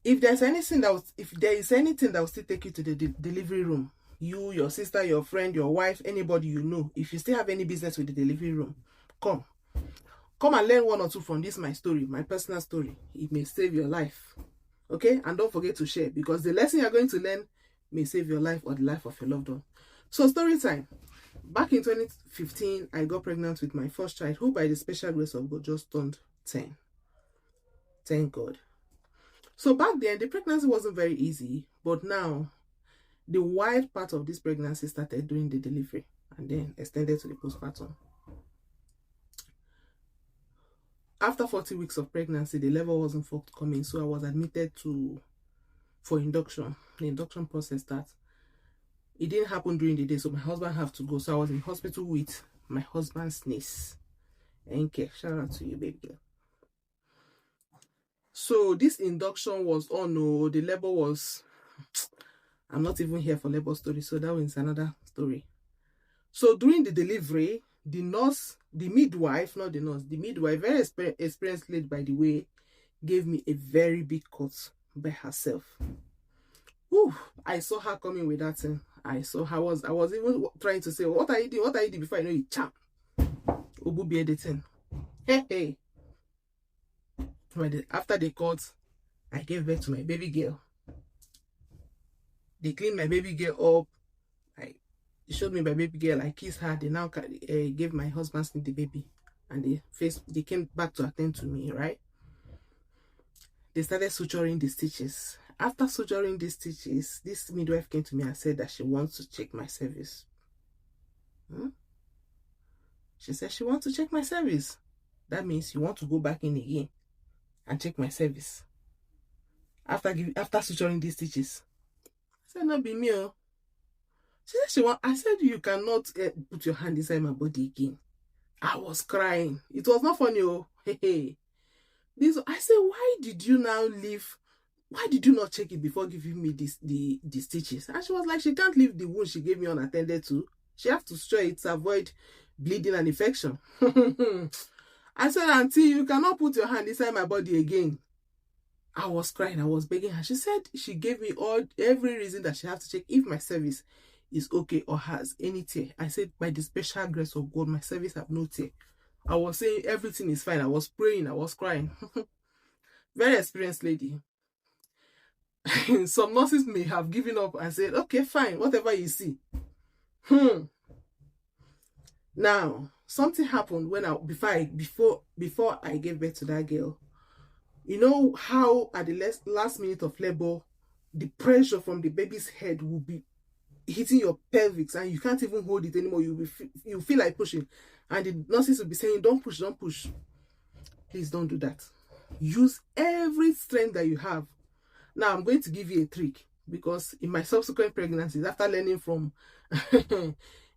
If there is anything that will still take you to the delivery room, you, your sister, your friend, your wife, anybody you know, if you still have any business with the delivery room, come and learn one or two from this my story, my personal story. It may save your life. Okay, and don't forget to share, because the lesson you're going to learn may save your life or the life of your loved one. So, story time. Back in 2015, I got pregnant with my first child, who by the special grace of God just turned 10. Thank God. So back then, the pregnancy wasn't very easy, but now the wild part of this pregnancy started during the delivery and then extended to the postpartum. After 40 weeks of pregnancy, the labor wasn't forthcoming, so I was admitted for induction. The induction process starts. It didn't happen during the day, so my husband had to go. So I was in hospital with my husband's niece. Enke, shout out to you, baby girl. So this induction was, oh no, the labor was, I'm not even here for labor story, so that was another story. So during the delivery, the midwife, very experienced lady, by the way, gave me a very big cut by herself. Whew, I saw her coming with that thing. I was even trying to say, what are you doing? What are you doing? Before I know it, cham. Obubi editing. Hey. After the cut, I gave birth to my baby girl. They cleaned my baby girl up. They showed me my baby girl. I kissed her. They now gave my husband the baby, and they came back to attend to me. Right? They started suturing the stitches. After suturing the stitches, this midwife came to me and said that she wants to check my cervix. She said she wants to check my cervix. That means you want to go back in again and check my cervix after suturing these stitches. I said, no, be me. She said I said, you cannot put your hand inside my body again. I was crying. It was not funny. Hey. I said, why did you now leave? Why did you not check it before giving me the stitches? And she was like, she can't leave the wound she gave me unattended to. She has to sure it to avoid bleeding and infection. I said, auntie, you cannot put your hand inside my body again. I was crying. I was begging her. She said she gave me every reason that she has to check if my cervix is okay or has any tear. I said, by the special grace of God, my cervix have no tear. I was saying everything is fine. I was praying. I was crying. Very experienced lady. Some nurses may have given up and said, okay, fine, whatever you see. Now, something happened before I gave birth to that girl. You know how at the last minute of labor, the pressure from the baby's head will be hitting your pelvis and you can't even hold it anymore. You feel like pushing, and the nurses will be saying, don't push. Please don't do that. Use every strength that you have. Now I'm going to give you a trick, because in my subsequent pregnancies, after learning from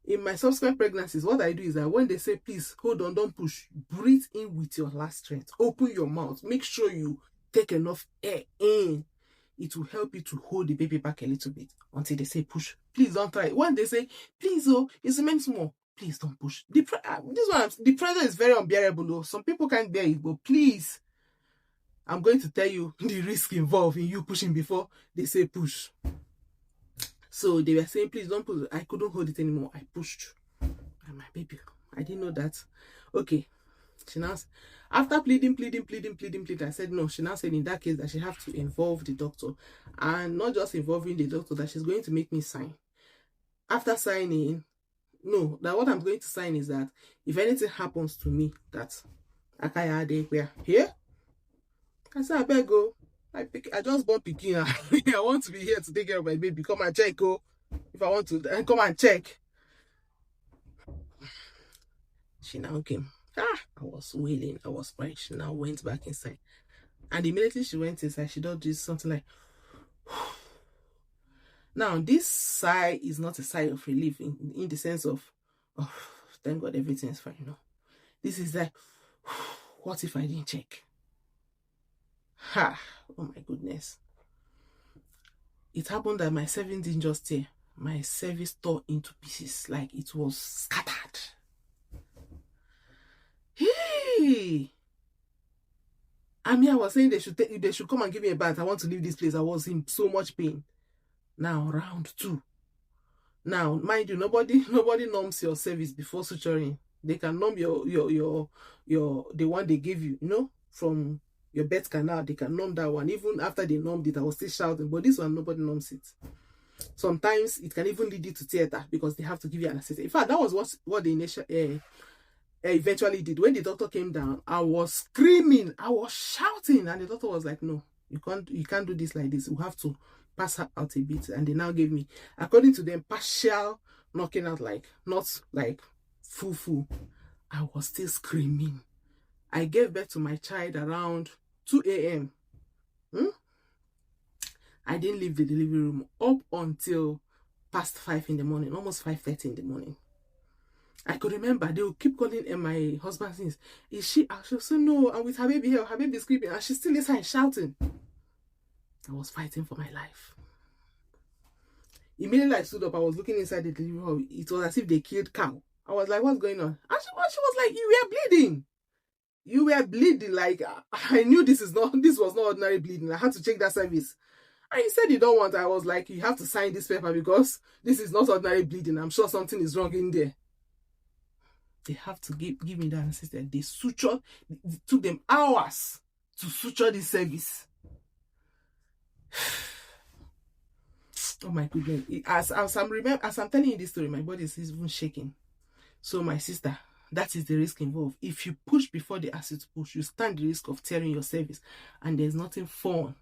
in my subsequent pregnancies, what I do is that when they say, please hold on, don't push, breathe in with your last strength. Open your mouth. Make sure you take enough air in. It will help you to hold the baby back a little bit until they say push. Please don't try. When they say, please, it's meant small, please don't push. The pressure is very unbearable though. Some people can't bear it, but please, I'm going to tell you the risk involved in you pushing before they say push. So they were saying, please don't push. I couldn't hold it anymore. I pushed. And my baby, I didn't know that. Okay. She now, after pleading, I said no. She now said in that case that she has to involve the doctor, and not just involving the doctor, that she's going to make me sign. After signing, no, that what I'm going to sign is that if anything happens to me, that Akayade, we're here. I said, I better go. I just bought Pekin. I want to be here to take care of my baby. Come and check, if I want to, and come and check. She now came. I was wailing. I was crying. She now went back inside. And immediately she went inside, she does something like, now this sigh is not a sigh of relief in the sense of, oh, thank God everything is fine. No. This is like, what if I didn't check? Oh my goodness. It happened that my cervix didn't just tear. My cervix tore into pieces, like it was scattered. Hey! I mean, I was saying they should come and give me a bath. I want to leave this place. I was in so much pain. Now, round 2. Now, mind you, nobody numbs your service before suturing. They can numb your the one they gave you, from your birth canal. They can numb that one. Even after they numbed it, I was still shouting. But this one, nobody numbs it. Sometimes it can even lead you to theater because they have to give you anesthesia. In fact, that was what the initial eventually did. When the doctor came down, I was screaming, I was shouting, and the doctor was like, "No, you can't do this like this. You have to pass her out a bit." And they now gave me, according to them, partial knocking out, like not like full. I was still screaming. I gave birth to my child around 2 a.m. I didn't leave the delivery room up until past 5 in the morning, almost 5:30 in the morning. I could remember they would keep calling, and my husband says, "Is she?" I should say, "No, I'm with her baby here. Her baby is screaming," and she's still inside shouting. I was fighting for my life. Immediately I stood up, I was looking inside the delivery hall. It was as if they killed cow. I was like, "What's going on?" And she was like, "You were bleeding. You were bleeding." Like, I knew this was not ordinary bleeding. I had to check that service. And he said, "You don't want." I was like, "You have to sign this paper because this is not ordinary bleeding. I'm sure something is wrong in there." They have to give me that anesthesia. They sutured. It took them hours to suture this service. Oh my goodness. As I'm telling you this story, my body is even shaking. So my sister, that is the risk involved. If you push before they ask you to push, you stand the risk of tearing your cervix. And there's nothing fun.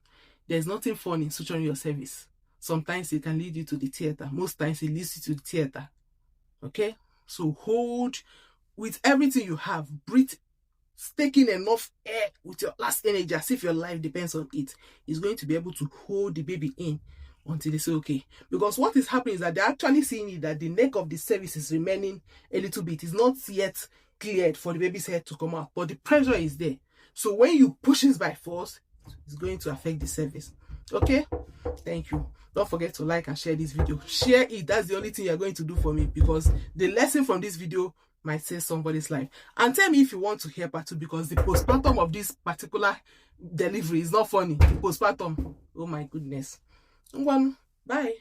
There's nothing fun in suturing your cervix. Sometimes it can lead you to the theater. Most times it leads you to the theater. Okay? So hold with everything you have. Breathe. Taking enough air with your last energy as if your life depends on it. Is going to be able to hold the baby in until they say okay. Because what is happening is that they're actually seeing it that the neck of the cervix is remaining a little bit. It's not yet cleared for the baby's head to come out, but the pressure is there. So when you push it by force, it's going to affect the cervix. Okay? Thank you. Don't forget to like and share this video. Share it. That's the only thing you're going to do for me, because the lesson from this video might save somebody's life. And tell me if you want to hear part 2, because the postpartum of this particular delivery is not funny. The postpartum, oh my goodness. Bye.